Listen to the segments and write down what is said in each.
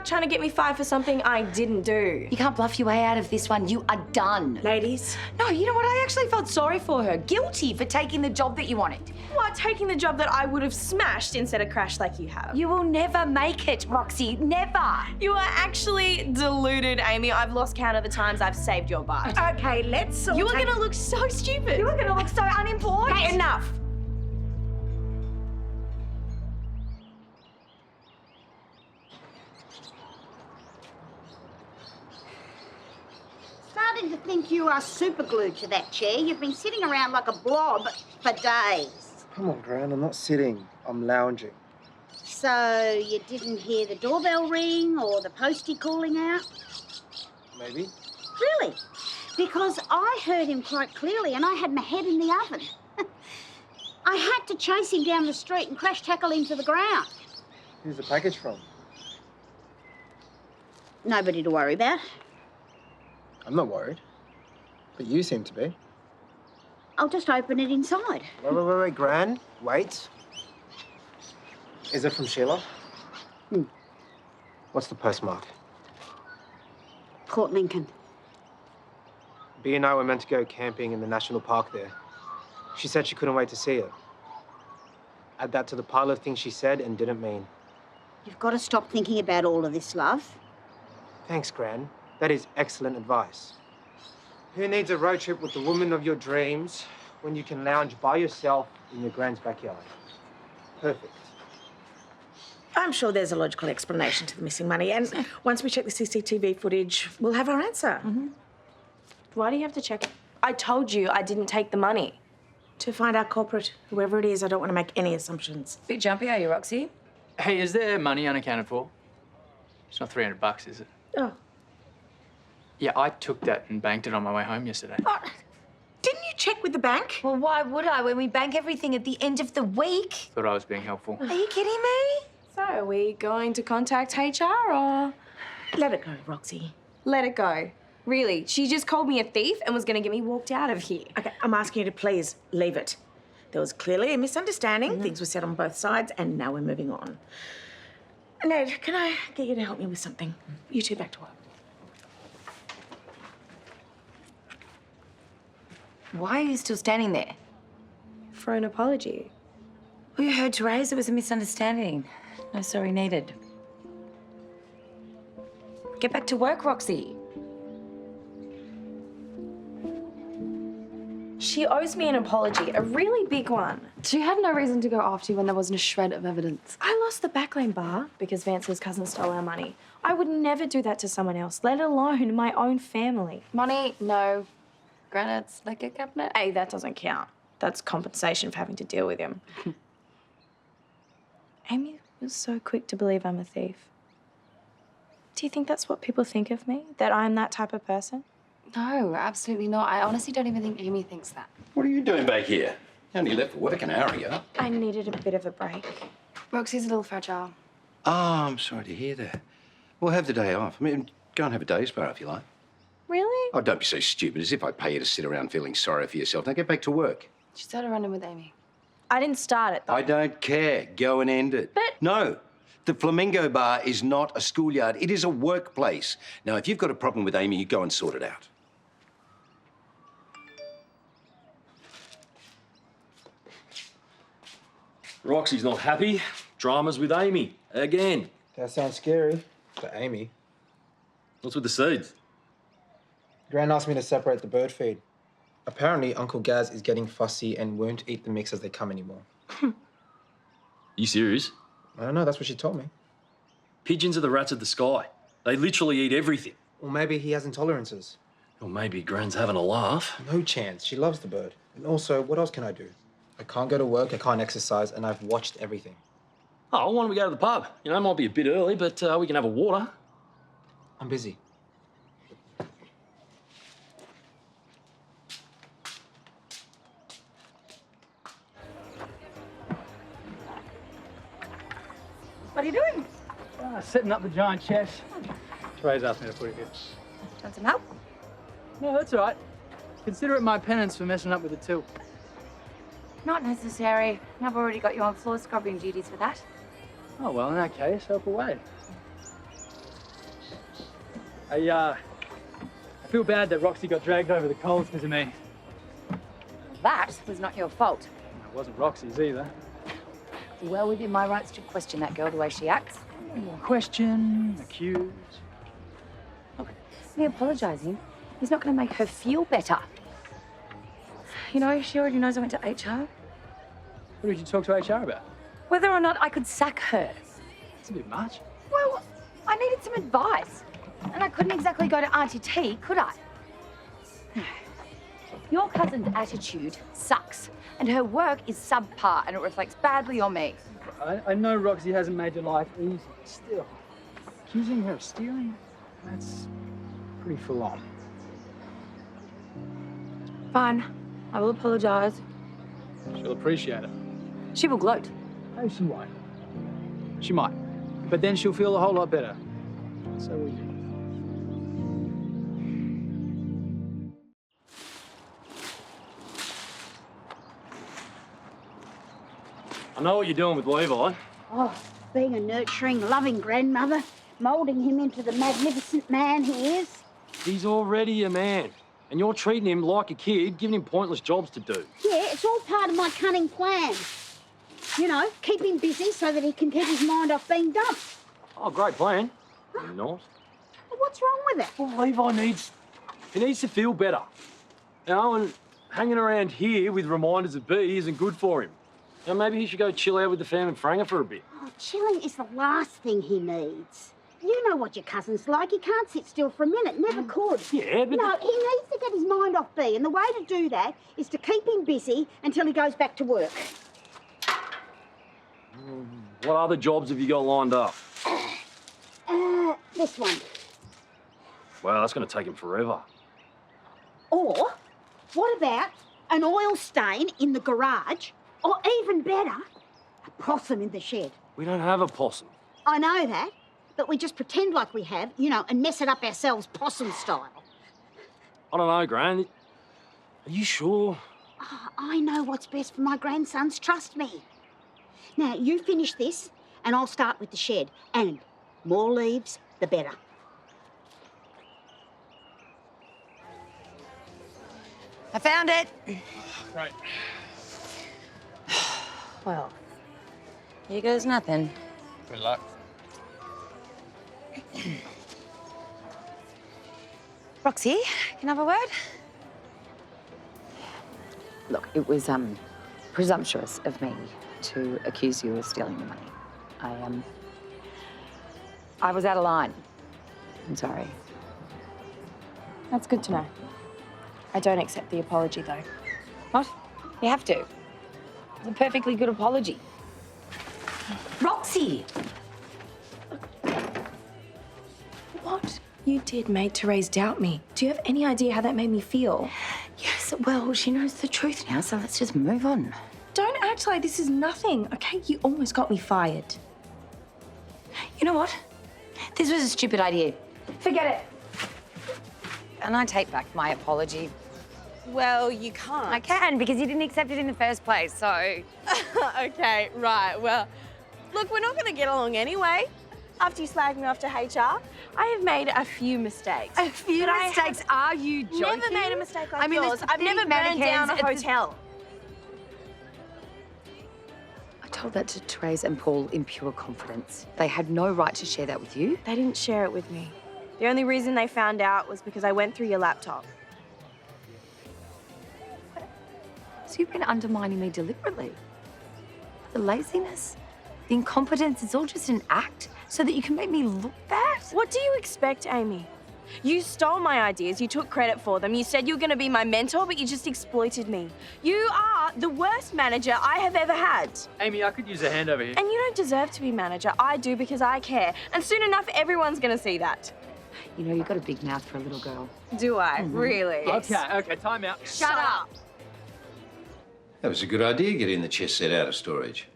luck trying to get me fired for something I didn't do. You can't bluff your way out of this one. You are done. Ladies. No, you know what? I actually felt sorry for her. Guilty for taking the job that you wanted. What, taking the job that I would have smashed instead of crashed like you have? You will never make it, Roxy. Never. You are actually deluded, Amy. I've lost count of the times I've saved your butt. Okay, let's You are going to look so stupid. You are going to look so unimportant. Okay, enough. Starting to think you are super glued to that chair. You've been sitting around like a blob for days. Come on, Gran, I'm not sitting. I'm lounging. So you didn't hear the doorbell ring or the postie calling out? Maybe. Really? Because I heard him quite clearly and I had my head in the oven. I had to chase him down the street and crash tackle him to the ground. Who's the package from? Nobody to worry about. I'm not worried. But you seem to be. I'll just open it inside. Wait, Gran. Wait. Is it from Sheila? What's the postmark? Port Lincoln. B and I were meant to go camping in the national park there. She said she couldn't wait to see it. Add that to the pile of things she said and didn't mean. You've got to stop thinking about all of this, love. Thanks, Gran. That is excellent advice. Who needs a road trip with the woman of your dreams when you can lounge by yourself in your Gran's backyard? Perfect. I'm sure there's a logical explanation to the missing money, and once we check the CCTV footage, we'll have our answer. Why do you have to check it? I told you I didn't take the money. To find our culprit, whoever it is, I don't want to make any assumptions. Bit jumpy, are you, Roxy? Hey, is there money unaccounted for? It's not $300, is it? Oh. Yeah, I took that and banked it on my way home yesterday. Oh, didn't you check with the bank? Well, why would I when we bank everything at the end of the week? Thought I was being helpful. Are you kidding me? So, are we going to contact HR or...? Let it go, Roxy. Let it go. Really, she just called me a thief and was going to get me walked out of here. Okay, I'm asking you to please leave it. There was clearly a misunderstanding. Things were said on both sides, and now we're moving on. Ned, can I get you to help me with something? You two back to work. Why are you still standing there? For an apology. Well, you heard Terese. It was a misunderstanding. No sorry needed. Get back to work, Roxy. She owes me an apology, a really big one. She had no reason to go after you when there wasn't a shred of evidence. I lost the backlane bar because Vance's cousin stole our money. I would never do that to someone else, let alone my own family. Money, no. Granite's liquor cabinet. Hey, that doesn't count. That's compensation for having to deal with him. Amy was so quick to believe I'm a thief. Do you think that's what people think of me? That I'm that type of person? No, absolutely not. I honestly don't even think Amy thinks that. What are you doing back here? You only left for work an hour ago. I needed a bit of a break. Roxy's a little fragile. Oh, I'm sorry to hear that. Well, have the day off. I mean, go and have a day spa if you like. Really? Oh, don't be so stupid, as if I pay you to sit around feeling sorry for yourself. Now get back to work. She's had a run-in with Amy. I didn't start it, though. I don't care. Go and end it. But... No. The Flamingo Bar is not a schoolyard. It is a workplace. Now, if you've got a problem with Amy, you go and sort it out. Roxy's not happy. Dramas with Amy. Again. That sounds scary. For Amy. What's with the seeds? Gran asked me to separate the bird feed. Apparently, Uncle Gaz is getting fussy and won't eat the mix as they come anymore. You serious? I don't know, that's what she told me. Pigeons are the rats of the sky. They literally eat everything. Or maybe he has intolerances. Or maybe Gran's having a laugh. No chance. She loves the bird. And also, what else can I do? I can't go to work, I can't exercise, and I've watched everything. Oh, why don't we go to the pub? You know, it might be a bit early, but we can have a water. I'm busy. What are you doing? Setting up the giant chest. Terese asked me to put it here. Want some help? No, that's all right. Consider it my penance for messing up with the till. Not necessary. I've already got you on floor scrubbing duties for that. Oh, well, in that case, help away. I feel bad that Roxy got dragged over the coals because of me. That was not your fault. It wasn't Roxy's either. It's well within my rights to question that girl the way she acts. Question, accuse. Look, me apologising is not going to make her feel better. You know, she already knows I went to HR. What did you talk to HR about? Whether or not I could sack her. It's a bit much. Well, I needed some advice. And I couldn't exactly go to Auntie T, could I? Your cousin's attitude sucks. And her work is subpar and it reflects badly on me. I know Roxy hasn't made your life easy, but still, accusing her of stealing, that's pretty full on. Fine. I will apologise. She'll appreciate it. She will gloat. No, she won't. She might. But then she'll feel a whole lot better. So will you. I know what you're doing with Levi. Oh, being a nurturing, loving grandmother, moulding him into the magnificent man he is. He's already a man. And you're treating him like a kid, giving him pointless jobs to do. Yeah, it's all part of my cunning plan. You know, keep him busy so that he can keep his mind off being dumped. Oh, great plan. Maybe not. Well, what's wrong with it? Well, Levi needs to feel better. You know, and hanging around here with reminders of B isn't good for him. You know, maybe he should go chill out with the fam and Franger for a bit. Oh, chilling is the last thing he needs. You know what your cousin's like. He can't sit still for a minute. Never could. Yeah, but... No, he needs to get his mind off B, and the way to do that is to keep him busy until he goes back to work. What other jobs have you got lined up? This one. Well, that's going to take him forever. Or, what about an oil stain in the garage? Or even better, a possum in the shed. We don't have a possum. I know that, but we just pretend like we have, you know, and mess it up ourselves possum style. I don't know, Gran. Are you sure? Oh, I know what's best for my grandsons, trust me. Now, you finish this, and I'll start with the shed. And more leaves, the better. I found it. Right. Well, here goes nothing. Good luck. Roxy, can I have a word? Look, it was presumptuous of me to accuse you of stealing the money. I was out of line. I'm sorry. That's good to know. I don't accept the apology, though. What? You have to. It's a perfectly good apology. Roxy! What you did made Terese doubt me. Do you have any idea how that made me feel? Yes, well, she knows the truth now, so let's just move on. Don't act like this is nothing, okay? You almost got me fired. You know what? This was a stupid idea. Forget it. And I take back my apology. Well, you can't. I can, because you didn't accept it in the first place, so... Okay, right. Well, look, we're not going to get along anyway. After you slagged me off to HR, I have made a few mistakes. A few mistakes? Are you joking? Never made a mistake like yours. yours. I've never burned down a hotel. I told that to Terese and Paul in pure confidence. They had no right to share that with you. They didn't share it with me. The only reason they found out was because I went through your laptop. So you've been undermining me deliberately. The laziness, the incompetence, it's all just an act so that you can make me look bad. What do you expect, Amy? You stole my ideas, you took credit for them, you said you were going to be my mentor, but you just exploited me. You are the worst manager I have ever had. Amy, I could use a hand over here. And you don't deserve to be manager. I do because I care. And soon enough, everyone's going to see that. You know, you've got a big mouth for a little girl. Do I? Really? Yes. Okay, time out. Shut up. That was a good idea, getting the chess set out of storage.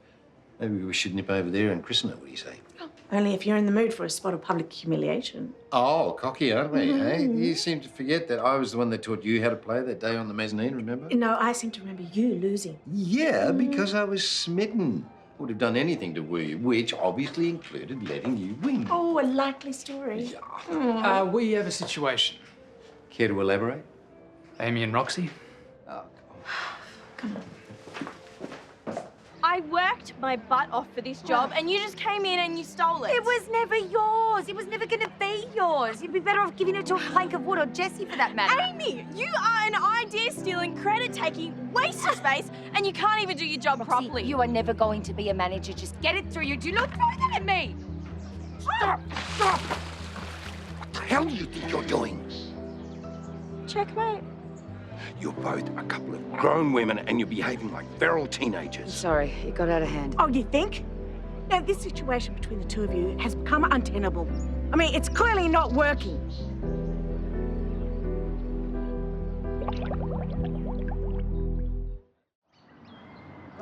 Maybe we should nip over there and christen it, what do you say? Only if you're in the mood for a spot of public humiliation. Oh, cocky, aren't we, eh? You seem to forget that I was the one that taught you how to play that day on the mezzanine, remember? No, I seem to remember you losing. Yeah, because I was smitten. Would have done anything to woo you, which obviously included letting you win. Oh, a likely story. We have a situation. Care to elaborate? Amy and Roxy. Oh, Come on. I worked my butt off for this job and you just came in and you stole it. It was never yours. It was never going to be yours. You'd be better off giving it to a plank of wood or Jessie for that matter. Amy, you are an idea-stealing, credit-taking waste of space and you can't even do your job Roxy, properly. you are never going to be a manager. Just get it through you. Do not throw that at me. Stop! What the hell do you think you're doing? Checkmate. You're both a couple of grown women and you're behaving like feral teenagers. Sorry, it got out of hand. Oh, you think? Now, this situation between the two of you has become untenable. I mean, it's clearly not working.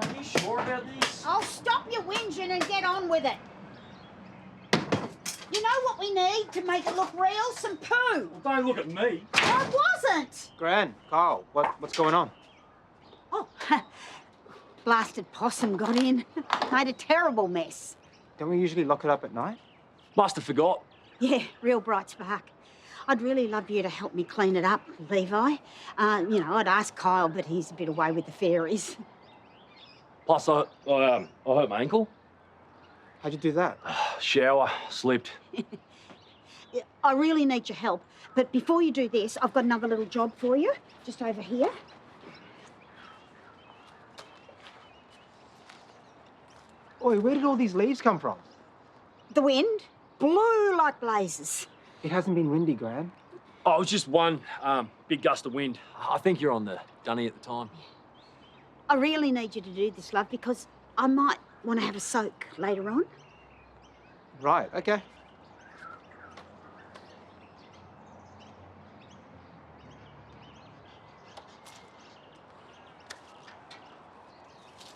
Are you sure about this? I'll stop your whinging and get on with it. You know what we need to make it look real? Some poo. Well, don't look at me. I wasn't. Gran, Karl, what's going on? Oh, blasted possum got in. Made a terrible mess. Don't we usually lock it up at night? Must have forgot. Yeah, real bright spark. I'd really love you to help me clean it up, Levi. You know, I'd ask Kyle, but he's a bit away with the fairies. Plus, I hurt my ankle. How'd you do that? Shower, slipped. I really need your help. But before you do this, I've got another little job for you, just over here. Oi, where did all these leaves come from? The wind blew like blazes. It hasn't been windy, Gran. Oh, it was just one big gust of wind. I think you're on the dunny at the time. I really need you to do this, love, because I might want to have a soak later on. Right, okay.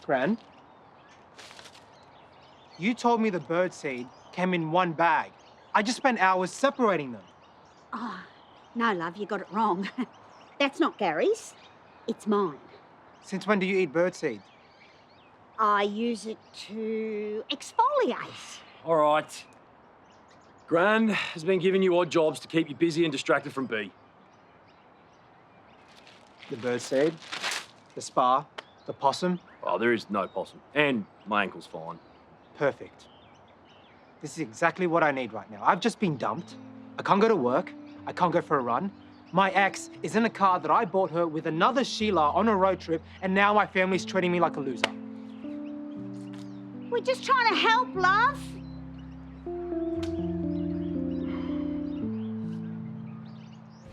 Gran, you told me the birdseed came in one bag. I just spent hours separating them. Oh, no, love, you got it wrong. That's not Gary's. It's mine. Since when do you eat birdseed? I use it to exfoliate. All right. Gran has been giving you odd jobs to keep you busy and distracted from B. The birdseed, the spa, the possum. Oh, there is no possum. And my ankle's fine. Perfect. This is exactly what I need right now. I've just been dumped. I can't go to work. I can't go for a run. My ex is in a car that I bought her with another Sheila on a road trip, and now my family's treating me like a loser. We're just trying to help, love.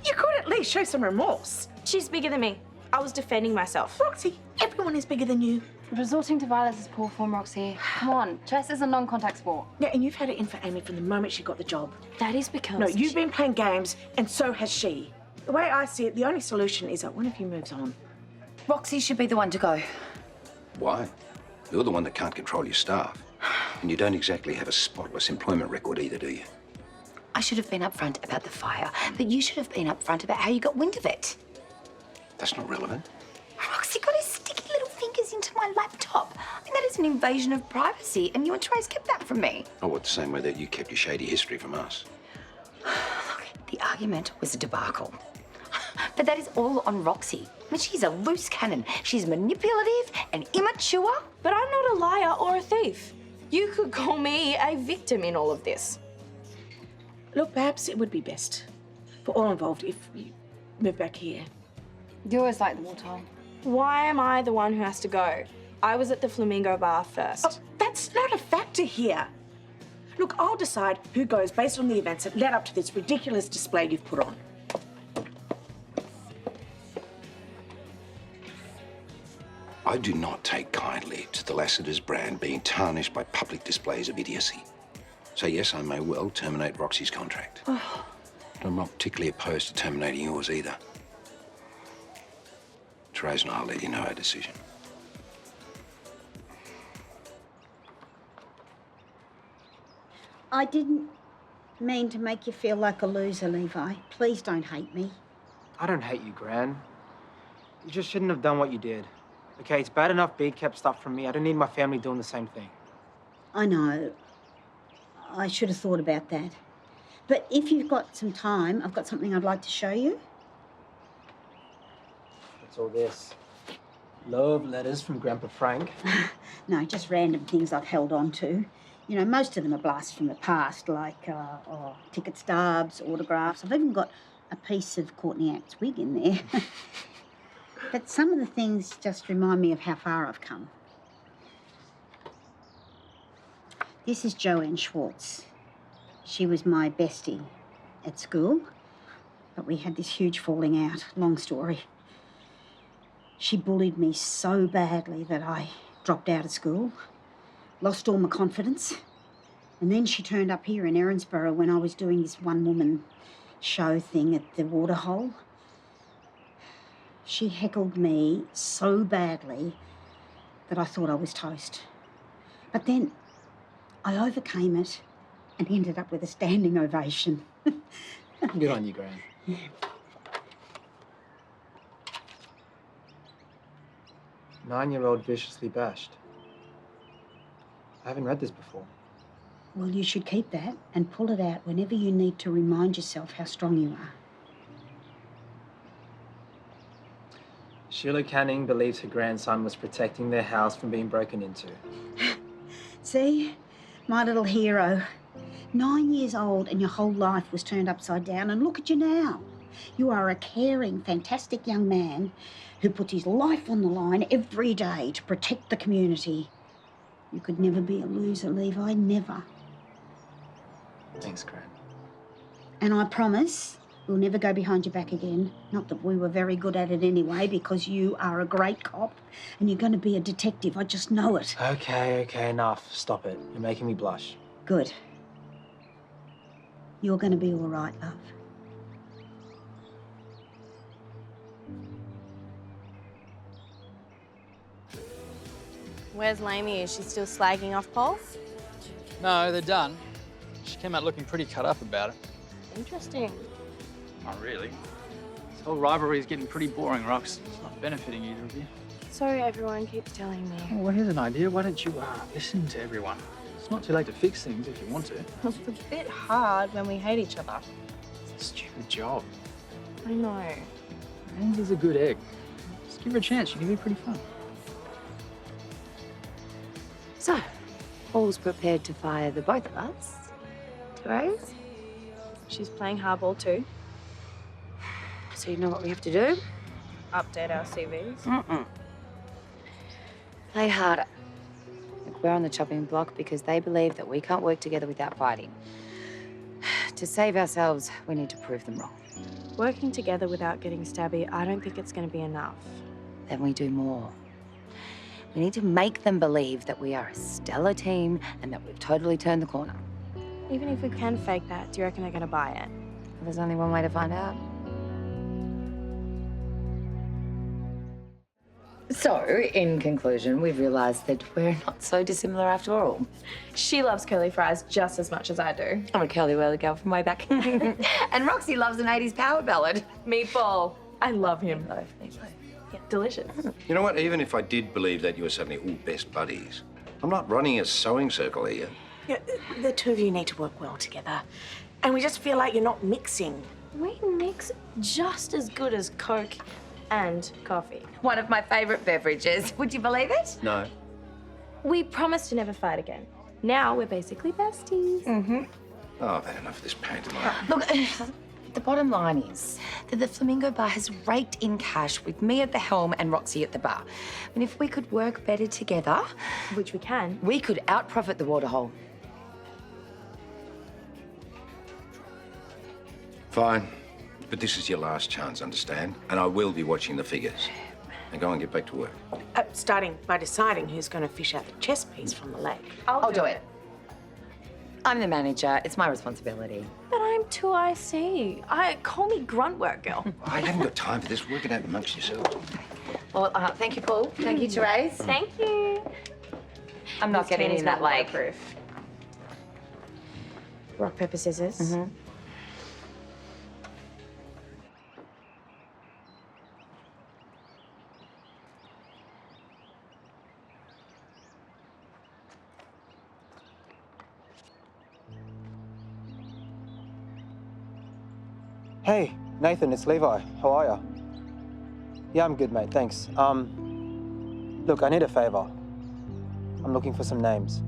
You could at least show some remorse. She's bigger than me. I was defending myself. Roxy, everyone is bigger than you. Resorting to violence is poor form, Roxy. Come on, chess is a non-contact sport. Yeah, and you've had it in for Amy from the moment she got the job. That is because... No, you've been playing games, and so has she. The way I see it, the only solution is that one of you moves on. Roxy should be the one to go. Why? You're the one that can't control your staff. And you don't exactly have a spotless employment record either, do you? I should have been upfront about the fire, but you should have been upfront about how you got wind of it. That's not relevant. Roxy got his sticky little fingers into my laptop. I mean, that is an invasion of privacy, and you and Terese kept that from me. Oh, what, the same way that you kept your shady history from us? Look, the argument was a debacle. But that is all on Roxy. I mean, she's a loose cannon. She's manipulative and immature. But I'm not a liar or a thief. You could call me a victim in all of this. Look, perhaps it would be best for all involved if you move back here. You always like the wartime. Why am I the one who has to go? I was at the Flamingo Bar first. Oh, that's not a factor here. Look, I'll decide who goes based on the events that led up to this ridiculous display you've put on. I do not take kindly to the Lassiter's brand being tarnished by public displays of idiocy. So yes, I may well terminate Roxy's contract. But I'm not particularly opposed to terminating yours either. Terese and I'll let you know our decision. I didn't mean to make you feel like a loser, Levi. Please don't hate me. I don't hate you, Gran. You just shouldn't have done what you did. Okay, it's bad enough B kept stuff from me. I don't need my family doing the same thing. I know. I should have thought about that. But if you've got some time, I've got something I'd like to show you. What's all this? Love letters from Grandpa Frank. No, just random things I've held on to. You know, most of them are blasts from the past, like ticket stubs, autographs. I've even got a piece of Courtney Act's wig in there. But some of the things just remind me of how far I've come. This is Joanne Schwartz. She was my bestie at school, but we had this huge falling out. Long story. She bullied me so badly that I dropped out of school, lost all my confidence, and then she turned up here in Erinsborough when I was doing this one-woman show thing at the Waterhole. She heckled me so badly that I thought I was toast. But then I overcame it and ended up with a standing ovation. Good on you, Gran. Yeah. 9-year-old viciously bashed. I haven't read this before. Well, you should keep that and pull it out whenever you need to remind yourself how strong you are. Sheila Canning believes her grandson was protecting their house from being broken into. See? My little hero. 9 years old and your whole life was turned upside down, and look at you now. You are a caring, fantastic young man who puts his life on the line every day to protect the community. You could never be a loser, Levi, never. Thanks, Gran. And I promise we'll never go behind your back again. Not that we were very good at it anyway, because you are a great cop and you're going to be a detective. I just know it. Okay, enough. Stop it. You're making me blush. Good. You're going to be all right, love. Where's Lamey? Is she still slagging off Paul? No, they're done. She came out looking pretty cut up about it. Interesting. Not really. This whole rivalry is getting pretty boring, Rox. It's not benefiting either of you. So everyone keeps telling me. Oh, well, here's an idea. Why don't you listen to everyone? It's not too late to fix things if you want to. It's a bit hard when we hate each other. It's a stupid job. I know. Ramsay's a good egg. Just give her a chance. She can be pretty fun. So, Paul's prepared to fire the both of us. Terese? She's playing hardball too. So you know what we have to do? Update our CVs. Play harder. Like we're on the chopping block because they believe that we can't work together without fighting. To save ourselves, we need to prove them wrong. Working together without getting stabby, I don't think it's going to be enough. Then we do more. We need to make them believe that we are a stellar team and that we've totally turned the corner. Even if we can fake that, do you reckon they're going to buy it? Well, there's only one way to find out. So, in conclusion, we've realised that we're not so dissimilar after all. She loves curly fries just as much as I do. I'm a curly whirly girl from way back. And Roxy loves an 80s power ballad. Meatball. I love him. Meatloaf. Yeah, delicious. You know what? Even if I did believe that you were suddenly all best buddies, I'm not running a sewing circle here. Yeah, the two of you need to work well together. And we just feel like you're not mixing. We mix just as good as Coke and coffee. One of my favourite beverages. Would you believe it? No. We promised to never fight again. Now we're basically besties. Oh, I've had enough of this pantomime. Look, the bottom line is that the Flamingo Bar has raked in cash with me at the helm and Roxy at the bar. And if we could work better together, Which we can. we could out-profit the Waterhole. Fine. But this is your last chance, understand? And I will be watching the figures. Now go and get back to work. Starting by deciding who's going to fish out the chess piece from the lake. I'll do it. I'm the manager. It's my responsibility. But I'm too IC. Call me grunt work girl. I haven't got time for this. Work it out amongst yourselves. Well, thank you, Paul. Thank you, Terese. Thank you. I'm not getting in that lake. Proof. Rock, paper, scissors. Hey, Nathan, it's Levi. How are ya? Yeah, I'm good, mate, thanks. Look, I need a favor. I'm looking for some names.